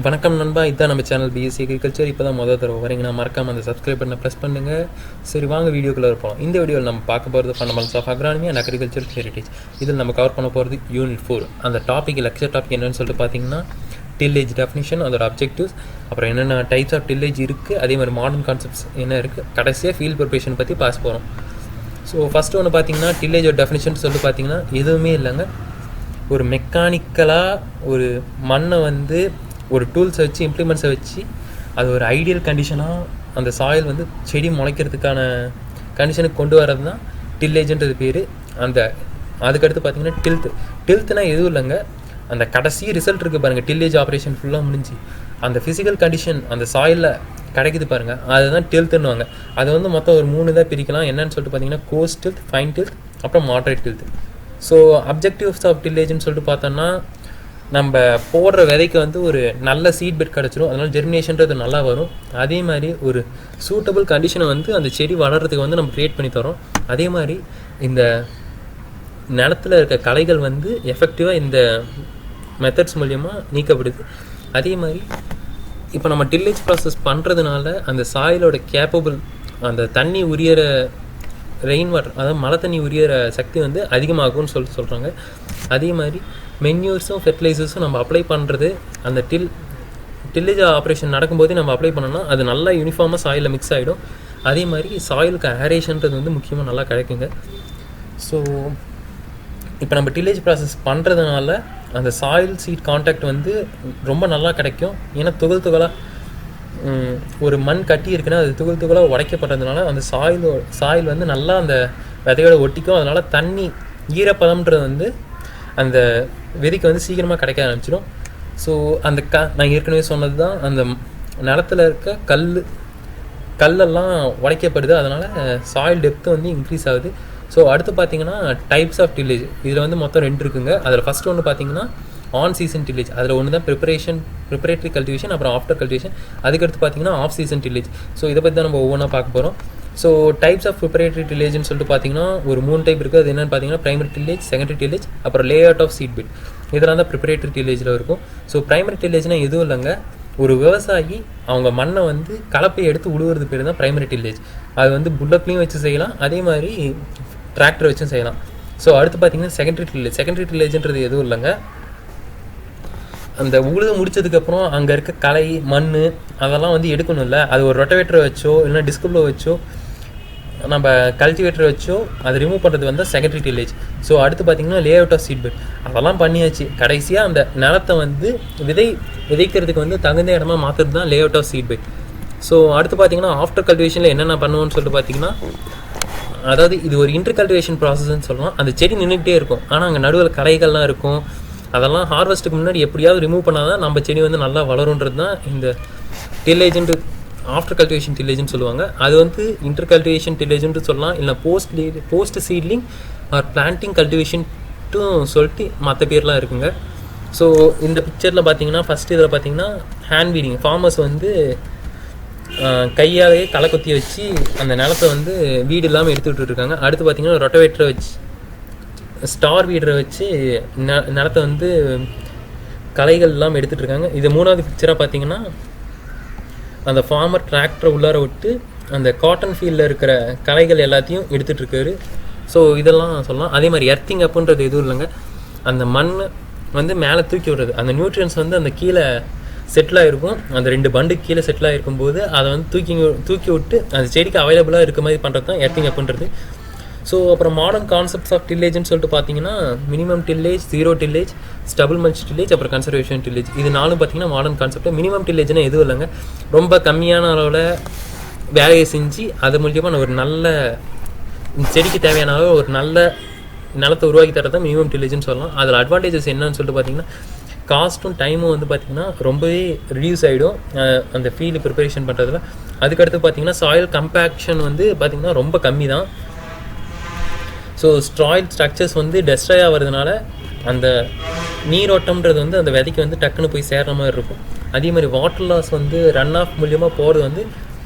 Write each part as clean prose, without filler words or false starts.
வணக்கம் நண்பா, இதுதான் நம்ம சேனல் B.Sc.Agriculture. இப்போ தான் முதல் தடவை வரீங்கன்னா மறக்காமல் அந்த சப்ஸ்கிரைப் பண்ண ப்ரெஸ் பண்ணுங்கள். சரி, வாங்க வீடியோக்குள்ளே இருப்போம். இந்த வீடியோவில் நம்ம பார்க்க போகிறது fundamentals of agronomy and agriculture heritage. இதில் நம்ம கவர் பண்ண போகிறது யூனிட் 4. அந்த லெக்சர் டாபிக் என்னென்னு சொல்லிட்டு பார்த்தீங்கன்னா, டில்லேஜ் டெஃபினிஷன், அதோட அப்ஜெக்டிவ்ஸ், அப்புறம் என்னென்ன டைப்ஸ் ஆஃப் டில்லேஜ் இருக்குது, அதே மாதிரி மாடர்ன் கான்செப்ட்ஸ் என்ன இருக்குது, கடைசியாக ஃபீல்ட் ப்ரிப்பரேஷன் பற்றி பாஸ் போகிறோம். ஸோ ஃபஸ்ட்டு ஒன்று பார்த்தீங்கன்னா, டில்லேஜோட டெஃபினிஷன் சொல்லிட்டு பார்த்தீங்கன்னா எதுவுமே இல்லைங்க. ஒரு மெக்கானிக்கலாக ஒரு மண்ணை வந்து ஒரு டூல்ஸை வச்சு இம்ப்ளிமெண்ட்ஸை வச்சு அது ஒரு ஐடியல் கண்டிஷனாக அந்த சாயில் வந்து செடி முளைக்கிறதுக்கான கண்டிஷனுக்கு கொண்டு வரது தான் டில்லேஜ்ன்றது பேர். அதுக்கடுத்து பார்த்திங்கன்னா டில்த்னால் எதுவும் இல்லைங்க, அந்த கடைசி ரிசல்ட் இருக்குது பாருங்கள். டில்லேஜ் ஆப்ரேஷன் ஃபுல்லாக முடிஞ்சு அந்த ஃபிசிக்கல் கண்டிஷன் அந்த சாயிலில் கிடைக்குது பாருங்கள், அதுதான் டில்த்துன்னுவாங்க. அது வந்து மொத்தம் ஒரு 3 தான் பிரிக்கலாம். என்னன்னு சொல்லிட்டு பார்த்தீங்கன்னா, கோர்ஸ் டில்த், ஃபைன் டில்த், அப்புறம் மாடரேட் டில்த். ஸோ அப்ஜெக்டிவ்ஸ் ஆஃப் டில்லேஜ்னு சொல்லிட்டு பார்த்தோன்னா, நம்ம போடுற விதைக்கு வந்து ஒரு நல்ல சீட் பெட் கிடச்சிரும், அதனால் ஜெர்மினேஷன்றது நல்லா வரும். அதே மாதிரி ஒரு சூட்டபிள் கண்டிஷனை வந்து அந்த செடி வளர்கிறதுக்கு வந்து நம்ம க்ரியேட் பண்ணி தரோம். அதே மாதிரி இந்த நிலத்தில் இருக்க களைகள் வந்து எஃபெக்டிவாக இந்த மெத்தட்ஸ் மூலியமாக நீக்கப்படுது. அதே மாதிரி இப்போ நம்ம டில்லேஜ் ப்ராசஸ் பண்ணுறதுனால அந்த சாயிலோட கேப்பபிள், அந்த தண்ணி உரியற ரெயின் வாட்டர், அதாவது மழை தண்ணி உரியற சக்தி வந்து அதிகமாகும்னு சொல்கிறாங்க. அதே மாதிரி மென்யூர்ஸும் ஃபெர்டிலைசர்ஸும் நம்ம அப்ளை பண்ணுறது அந்த டில்லேஜ் ஆப்ரேஷன் நடக்கும்போதே நம்ம அப்ளை பண்ணோம்னா அது நல்லா யூனிஃபார்மாக சாயிலில் மிக்ஸ் ஆகிடும். அதே மாதிரி சாயிலுக்கு ஏரேஷன்றது வந்து முக்கியமாக நல்லா கிடைக்குங்க. ஸோ இப்போ நம்ம டில்லேஜ் ப்ராசஸ் பண்ணுறதுனால அந்த சாயில் சீட் கான்டாக்ட் வந்து ரொம்ப நல்லா கிடைக்கும். ஏன்னா துகளாக ஒரு மண் கட்டி இருக்குன்னா அது துகளாக உடைக்கப்படுறதுனால அந்த சாயில் வந்து நல்லா அந்த விதையோட ஒட்டிக்கும். அதனால் தண்ணி ஈரப்பதம்ன்றது வந்து அந்த விதைக்கு வந்து சீக்கிரமாக கிடைக்க ஆரம்பிச்சிடும். ஸோ அந்த நான் ஏற்கனவே சொன்னது தான், அந்த நிலத்தில் இருக்க கல்லெல்லாம் உடைக்கப்படுது, அதனால் சாயில் டெப்த்து வந்து இன்க்ரீஸ் ஆகுது. ஸோ அடுத்து பார்த்தீங்கன்னா டைப்ஸ் ஆஃப் டில்லேஜ். இதில் வந்து மொத்தம் 2 இருக்குங்க. அதில் ஃபஸ்ட்டு ஒன்று பார்த்தீங்கன்னா ஆன் சீசன் டில்லேஜ். அதில் ஒன்று தான் ப்ரிப்பரேட்டரி கல்டிவேஷன், அப்புறம் ஆஃப்டர் கல்டிவேஷன். அதுக்கடுத்து பார்த்தீங்கன்னா ஆஃப் சீசன் டில்லேஜ். ஸோ இதை பற்றி தான் நம்ம ஒவ்வொன்றா பார்க்க போகிறோம். ஸோ டைப்ஸ் ஆஃப் ப்ரிப்பரேட்டரி டில்லேஜ்னு சொல்லிட்டு பார்த்தீங்கன்னா ஒரு 3 டைப் இருக்குது. அது என்னென்னு பார்த்தீங்கன்னா பிரைமரி டில்லேஜ், செகண்டரி டில்லேஜ், அப்புறம் லேஅவுட் ஆஃப் சீட் பெட். இதெல்லாம் தான் ப்ரிப்பரேட்டரி டில்லேஜில் இருக்கும். ஸோ பிரைமரி டில்லேஜ்னால் எதுவும் இல்லைங்க, ஒரு விவசாயி அவங்க மண்ணை வந்து கலப்பையை எடுத்து உழுவுறது பேர் தான் பிரைமரி டில்லேஜ். அது வந்து புல்லட்லேயும் வச்சு செய்யலாம், அதே மாதிரி டிராக்டர் வச்சும் செய்யலாம். ஸோ அடுத்து பார்த்தீங்கன்னா செகண்டரி டில்லேஜ்ன்றது எதுவும் இல்லைங்க, அந்த உழுது முடிச்சதுக்கப்புறம் அங்கே இருக்க களை மண் அதெல்லாம் வந்து எடுக்கணும் இல்லை, அது ஒரு ரொட்டவேட்டரை வச்சோ இல்லைன்னா டிஸ்குப்ளோ வச்சோ நம்ம கல்டிவேட்டரை வச்சோ அதை ரிமூவ் பண்ணுறது வந்து செகண்டரி டில்லேஜ். ஸோ அடுத்து பார்த்திங்கன்னா லேஅவுட் ஆஃப் சீட் பெட். அதெல்லாம் பண்ணியாச்சு, கடைசியாக அந்த நிலத்தை வந்து விதைக்கிறதுக்கு வந்து தகுந்த இடமா மாற்றுறது தான் layout of seed bed. So அடுத்து பார்த்திங்கன்னா ஆஃப்டர் கல்டிவேஷனில் என்னென்ன பண்ணுவோன்னு சொல்லிட்டு பார்த்திங்கன்னா, அதாவது இது ஒரு இன்டர் கல்டிவேஷன் ப்ராசஸ்ன்னு சொல்லலாம். அந்த செடி நின்றுக்கிட்டே இருக்கும், ஆனால் அங்கே நடுவில் களைகள்லாம் இருக்கும். அதெல்லாம் ஹார்வெஸ்ட்டுக்கு முன்னாடி எப்படியாவது ரிமூவ் பண்ணால் தான் நம்ம செடி வந்து நல்லா வளருன்றது தான் இந்த டில்லேஜ்ன்ட்டு ஆஃப்டர் கல்டிவேஷன் டில்லேஜ்னு சொல்லுவாங்க. அது வந்து இன்டர் கல்டிவேஷன் டில்லேஜ்ன்ட்டு சொல்லலாம், இல்லை போஸ்ட் சீட்லிங் ஆர் பிளான்டிங் கல்டிவேஷன்ட்டும் சொல்லிட்டு மற்ற பேர்லாம் இருக்குங்க. ஸோ இந்த பிக்சரில் பார்த்தீங்கன்னா ஃபஸ்ட்டு இதில் பார்த்தீங்கன்னா ஹேண்ட் வீடிங். ஃபார்மர்ஸ் வந்து கையாலேயே களை கொத்தி வச்சு அந்த நிலத்தை வந்து வீடு இல்லாமல் எடுத்துக்கிட்டு இருக்காங்க. அடுத்து பார்த்தீங்கன்னா ரொட்டவேட்டரை வச்சு ஸ்டார் வீடரை வச்சு நிலத்தை வந்து களைகள் இல்லாமல் எடுத்துகிட்டு இருக்காங்க. இது 3வது பிக்சராக பார்த்தீங்கன்னா அந்த ஃபார்மர் டிராக்டரை உள்ளார விட்டு அந்த காட்டன் ஃபீல்டில் இருக்கிற களைகள் எல்லாத்தையும் எடுத்துகிட்ருக்காரு. ஸோ இதெல்லாம் சொல்லலாம். அதே மாதிரி எர்த்திங் அப்புன்றது எதுவும் இல்லைங்க, அந்த மண் வந்து மேலே தூக்கி விடுறது. அந்த நியூட்ரியன்ஸ் வந்து அந்த கீழே செட்டில் ஆகிருக்கும், அந்த 2 பண்டுக்கு கீழே செட்டில் ஆகிருக்கும்போது அதை வந்து தூக்கி விட்டு அந்த செடிக்கு அவைலபிளாக இருக்க மாதிரி பண்ணுறது தான் எர்த்திங் அப்புன்றது. ஸோ அப்புறம் மாடர்ன் கான்செப்ட்ஸ் ஆஃப் டில்லேஜ்னு சொல்லிட்டு பார்த்தீங்கன்னா minimum tillage, zero tillage, stubble mulch tillage, அப்புறம் கன்சர்வேஷன் டில்லேஜ். இது 4 பார்த்தீங்கன்னா மாடர்ன் கான்செப்ட். மினிமம் டில்லேஜ்னால் எதுவும் இல்லைங்க, ரொம்ப கம்மியான அளவில் வேலையை செஞ்சு அது மூலியமாக ஒரு நல்ல செடிக்கு தேவையான அளவு ஒரு நல்ல நிலத்தை உருவாக்கி தரது தான் மினிமம் டில்லேஜ்னு சொல்லலாம். அதில் அட்வான்டேஜஸ் என்னன்னு சொல்லிட்டு பார்த்தீங்கன்னா, காஸ்ட்டும் டைமும் வந்து பார்த்திங்கன்னா ரொம்பவே ரிடியூஸ் ஆகிடும் அந்த ஃபீல்டு ப்ரிப்பரேஷன் பண்ணுறதுல. அதுக்கடுத்து பார்த்திங்கன்னா சாயில் கம்பேக்ஷன் வந்து பார்த்திங்கன்னா ரொம்ப கம்மி தான். ஸோ சாயில் ஸ்ட்ரக்சர்ஸ் வந்து டெஸ்ட்ராய் ஆகிறதுனால அந்த நீரோட்டம்ன்றது வந்து அந்த விதைக்கு வந்து டக்குன்னு போய் சேர்ற மாதிரி இருக்கும். அதே மாதிரி வாட்டர் லாஸ் வந்து ரன் ஆஃப் மூலியமாக போகிறது வந்து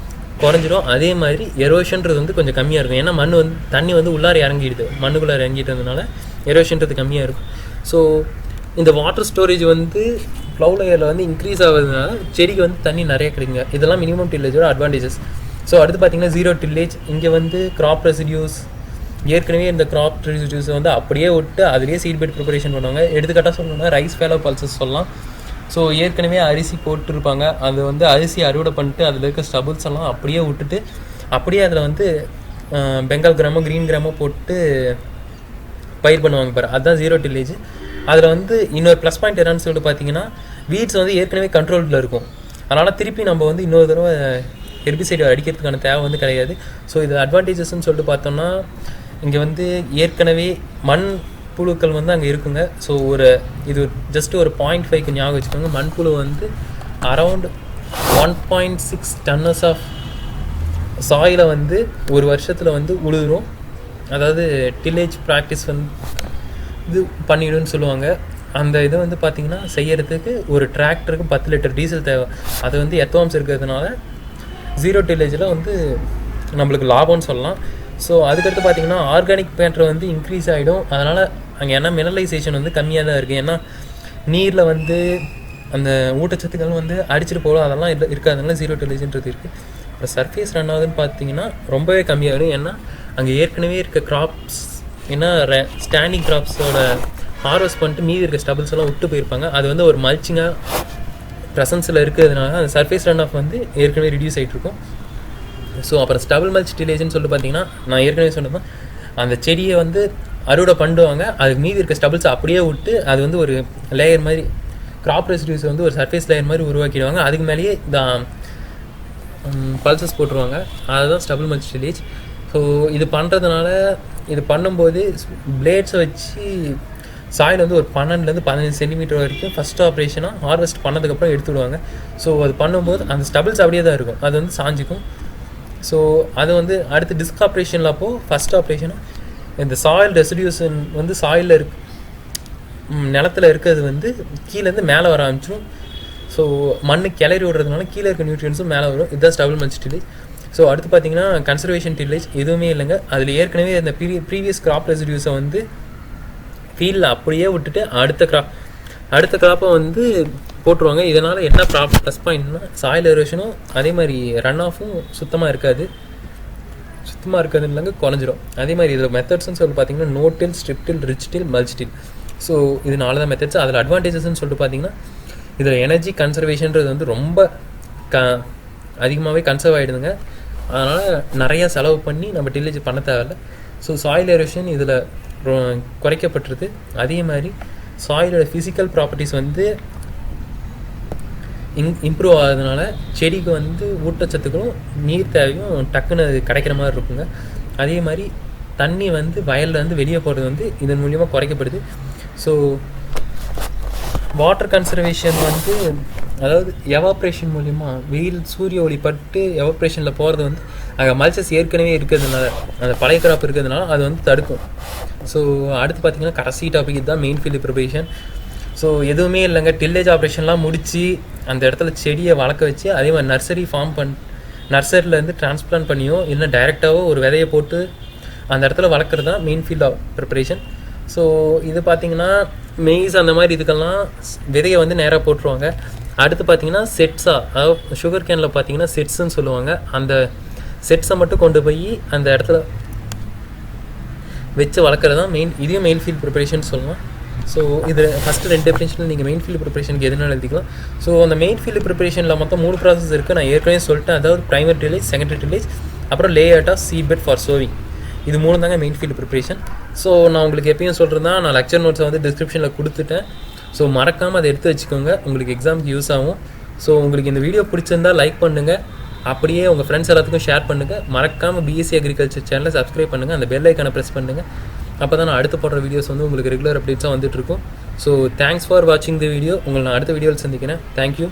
குறைஞ்சிடும். அதே மாதிரி எரோஷன்றது வந்து கொஞ்சம் கம்மியாக இருக்கும், ஏன்னா மண் வந்து தண்ணி வந்து உள்ளார இறங்கிடுது, மண்ணுக்குள்ளார இறங்கிட்டதுனால எரோஷன்றது கம்மியாக இருக்கும். ஸோ இந்த வாட்டர் ஸ்டோரேஜ் வந்து ஃப்ளவ் லேயரில் வந்து இன்க்ரீஸ் ஆகுறதுனால செடிக்கு வந்து தண்ணி நிறைய கிடைக்குங்க. இதெல்லாம் மினிமம் டில்லேஜோட அட்வான்டேஜஸ். ஸோ அடுத்து பார்த்தீங்கன்னா ஜீரோ டில்லேஜ். இங்கே வந்து கிராப் ரெசிடியூஸ், ஏற்கனவே இந்த கிராப் ரெசிடியூஸை வந்து அப்படியே விட்டு அதுலேயே சீட் பெட் ப்ரிப்பரேஷன் பண்ணுவாங்க. எடுத்துக்காட்டாக சொல்லணும்னா ரைஸ் ஃபேலோ பல்சஸ் சொல்லலாம். ஸோ ஏற்கனவே அரிசி போட்டுருப்பாங்க, அது வந்து அரிசி அறுவடை பண்ணிட்டு அதில் இருக்க ஸ்டபுள்ஸ் எல்லாம் அப்படியே விட்டுட்டு அப்படியே அதில் வந்து பெங்கால் கிராமோ க்ரீன் கிராமோ போட்டு பயிர் பண்ணுவாங்க பாரு, அதுதான் ஜீரோ டில்லேஜ். அதில் வந்து இன்னொரு ப்ளஸ் பாயிண்ட் என்னன்னு சொல்லிட்டு பார்த்தீங்கன்னா வீட்ஸ் வந்து ஏற்கனவே கண்ட்ரோலில் இருக்கும். அதனால் திருப்பி நம்ம வந்து இன்னொரு தடவை ஹெர்பிசைடு அடிக்கிறதுக்கான தேவை வந்து கிடையாது. ஸோ இது அட்வான்டேஜஸ்ன்னு சொல்லிட்டு பார்த்தோம்னா இங்கே வந்து ஏற்கனவே மண் புழுக்கள் வந்து அங்கே இருக்குங்க. ஸோ இது ஜஸ்ட் ஒரு 0.5க்கு ஞாபகம் வச்சுக்கோங்க. மண்புழு வந்து அரவுண்ட் 1.6 டன்னஸ் ஆஃப் சாயிலை வந்து ஒரு வருஷத்தில் வந்து உழுதுரும். அதாவது டில்லேஜ் ப்ராக்டிஸ் வந்து இது பண்ணிவிடுன்னு சொல்லுவாங்க. அந்த இதை வந்து பார்த்திங்கன்னா செய்யறதுக்கு ஒரு டிராக்டருக்கு 10 லிட்டர் டீசல் தேவை. அது வந்து எத்தோம்ஸ் இருக்கிறதுனால ஜீரோ டில்லேஜில் வந்து நம்மளுக்கு லாபம்னு சொல்லலாம். ஸோ அதுக்கடுத்து பார்த்திங்கன்னா ஆர்கானிக் மேட்டர் வந்து இன்க்ரீஸ் ஆகிடும். அதனால் அங்கே ஏன்னா மினரலைசேஷன் வந்து கம்மியாக தான் இருக்குது. ஏன்னா நீரில் வந்து அந்த ஊட்டச்சத்துக்கள் வந்து அடிச்சுட்டு போகலாம், அதெல்லாம் இருக்காதுனால ஜீரோ டில்லேஜ்ன்றது இருக்குது. அப்புறம் சர்ஃபேஸ் ரன் ஆகுதுன்னு பார்த்தீங்கன்னா ரொம்பவே கம்மியாகிடும். ஏன்னா அங்கே ஏற்கனவே இருக்க கிராப்ஸ் ஏன்னா ஸ்டாண்டிங் கிராப்ஸோட ஹார்வெஸ்ட் பண்ணிட்டு மீதி இருக்க ஸ்டபிள்ஸ் எல்லாம் விட்டு போயிருப்பாங்க. அது வந்து ஒரு மல்ச்சிங்காக ப்ரெசன்ஸில் இருக்கிறதுனால அந்த சர்ஃபேஸ் ரன் ஆஃப் வந்து ஏற்கனவே ரிடியூஸ் ஆகிட்ருக்கும். ஸோ அப்புறம் ஸ்டபிள் மல்ச் டில்லேஜ்னு சொல்லிட்டு பார்த்தீங்கன்னா நான் ஏற்கனவே சொன்னதான் அந்த செடியை வந்து அறுவடை பண்ணுவாங்க, அதுக்கு மீதி இருக்க ஸ்டபிள்ஸ் அப்படியே விட்டு அது வந்து ஒரு லேயர் மாதிரி கிராப் ரெசிடியூஸ் வந்து ஒரு சர்ஃபேஸ் லேயர் மாதிரி உருவாக்கிடுவாங்க. அதுக்கு மேலேயே பல்சஸ் போட்டுருவாங்க. அதுதான் ஸ்டபிள் மல்ச் டில்லேஜ். ஸோ இது பண்ணுறதுனால இது பண்ணும்போது பிளேட்ஸை வச்சு சாயில் வந்து ஒரு 12 to 15 சென்டிமீட்டர் வரைக்கும் ஃபஸ்ட் ஆப்ரேஷனாக ஹார்வெஸ்ட் பண்ணதுக்கப்புறம் எடுத்து விடுவாங்க. ஸோ அது பண்ணும்போது அந்த ஸ்டபிள்ஸ் அப்படியே தான் இருக்கும், அது வந்து சாஞ்சிக்கும். ஸோ அது வந்து அடுத்து டிஸ்க் ஆப்ரேஷனில் அப்போது ஃபஸ்ட் ஆப்ரேஷனாக இந்த சாயில் ரெசிடியூஸ் வந்து சாயிலில் நிலத்தில் இருக்கிறது வந்து கீழேருந்து மேலே வர ஆரம்பிச்சிடும். ஸோ மண்ணு கிளறி விடுறதுனால கீழே இருக்க நியூட்ரியன்ஸும் மேலே வரும். இதுதான் ஸ்டபிள் மல்ச் டில்லேஜ். ஸோ அடுத்து பார்த்தீங்கன்னா கன்சர்வேஷன் டில்லேஜ் எதுவுமே இல்லைங்க. அதில் ஏற்கனவே அந்த ப்ரீவியஸ் கிராப் ரெசிடியூஸை வந்து ஃபீல்டில் அப்படியே விட்டுட்டு அடுத்த கிராப்பை வந்து போட்டுருவாங்க. இதனால் என்ன ப்ளஸ் பாயிண்ட்னா சாயில் எரோஷனும் அதே மாதிரி ரன் ஆஃபும் சுத்தமாக இருக்காதுன்னு இல்லைங்க, குறைஞ்சிரும். அதே மாதிரி இதில் மெத்தட்ஸ்ன்னு சொல்லி பார்த்தீங்கன்னா நோ டில், ஸ்ட்ரிப் டில், ரிச் டில், மல்ச் டில். ஸோ இது 4 தான் மெத்தட்ஸ். அதில் அட்வான்டேஜஸ்ன்னு சொல்லிட்டு பார்த்தீங்கன்னா இதில் எனர்ஜி கன்சர்வேஷன்றது வந்து ரொம்ப அதிகமாகவே கன்சர்வ் ஆகிடுதுங்க. அதனால் நிறையா செலவு பண்ணி நம்ம டில்லேஜ் பண்ண தேவையில்லை. ஸோ சாயில் எரோஷன் இதில் குறைக்கப்பட்டுருது. அதே மாதிரி சாயிலோட ஃபிசிக்கல் ப்ராப்பர்ட்டிஸ் வந்து இம்ப்ரூவ் ஆகிறதுனால செடிக்கு வந்து ஊட்டச்சத்துக்களும் நீர் தேவையும் டக்குன்னு அது கிடைக்கிற மாதிரி இருக்குங்க. அதே மாதிரி தண்ணி வந்து வயலில் வந்து வெளியே போகிறது வந்து இதன் மூலியமாக குறைக்கப்படுது. ஸோ வாட்டர் கன்சர்வேஷன் வந்து அதாவது எவாப்ரேஷன் மூலிமா வெயில் சூரிய ஒளி பட்டு எவாப்ரேஷனில் போகிறது வந்து அங்கே மல்ச்சஸ் ஏற்கனவே இருக்கிறதுனால அந்த பழைய கிராப் இருக்கிறதுனால அது வந்து தடுக்கும். ஸோ அடுத்து பார்த்திங்கன்னா கடைசி டாபிக் இதுதான் மெயின் ஃபீல்டு ப்ரிப்பரேஷன். ஸோ எதுவுமே இல்லைங்க, டில்லேஜ் ஆப்ரேஷன்லாம் முடித்து அந்த இடத்துல செடியை வளர்க்க வச்சு அதே மாதிரி நர்சரியிலேருந்து டிரான்ஸ்பிளான்ட் பண்ணியோ இல்லை டைரெக்டாகவோ ஒரு விதையை போட்டு அந்த இடத்துல வளர்க்குறது தான் main field of preparation. So இது பார்த்திங்கன்னா மெய்ஸ் அந்த மாதிரி இதுக்கெல்லாம் விதையை வந்து நேராக போட்டுருவாங்க. அடுத்து பார்த்திங்கன்னா செட்ஸாக, அதாவது சுகர் கேனில் பார்த்திங்கன்னா செட்ஸுன்னு சொல்லுவாங்க. அந்த செட்ஸை மட்டும் கொண்டு போய் அந்த இடத்துல வச்சு வளர்க்குறது தான் இதையும் மெயின் ஃபீல்ட் ப்ரிப்பரேஷன் சொல்லலாம். ஸோ இது ஃபஸ்ட்டு 2 டெஃபினேஷனில் நீங்கள் மெயின் ஃபீல்டு ப்ரிப்பரேஷனுக்கு எதுனாலும் எழுதிக்கலாம். ஸோ அந்த மெயின் ஃபீல்டு ப்ரிப்பரேஷனில் மொத்தம் 3 ப்ராசஸ் இருக்குது. நான் ஏற்கனவே சொல்லிட்டேன். அதாவது ப்ரைமரி டில்லேஜ், செகண்டரி டில்லேஜ், அப்புறம் layout of seed bed for sowing. இது 3 தாங்க மெயின் ஃபீல்டு ப்ரிப்பரேஷன். ஸோ நான் உங்களுக்கு எப்பயும் சொல்கிறது தான், நான் லெக்சர் நோட்ஸை வந்து டிஸ்கிரிப்ஷனில் கொடுத்துட்டேன். ஸோ மறக்காமல் அதை எடுத்து வச்சுக்கோங்க, உங்களுக்கு எக்ஸாமுக்கு யூஸ் ஆகும். ஸோ உங்களுக்கு இந்த வீடியோ பிடிச்சிருந்தால் லைக் பண்ணுங்கள், அப்படியே உங்கள் ஃப்ரெண்ட்ஸ் எல்லாத்துக்கும் ஷேர் பண்ணுங்கள். மறக்காமல் B.Sc. Agriculture சேனலை சப்ஸ்கிரைப் பண்ணுங்கள், அந்த பெல் ஐக்கானை ப்ரெஸ் பண்ணுங்கள். அப்போ தான் நான் அடுத்து போடுற வீடியோஸ் வந்து உங்களுக்கு ரெகுலர் அப்டேட்ஸாக வந்துட்டுருக்கும். ஸோ தேங்க்ஸ் ஃபார் வாட்சிங் தி வீடியோ. உங்களை நான் அடுத்த வீடியோவில் சந்திக்கிறேன். தேங்க்யூ.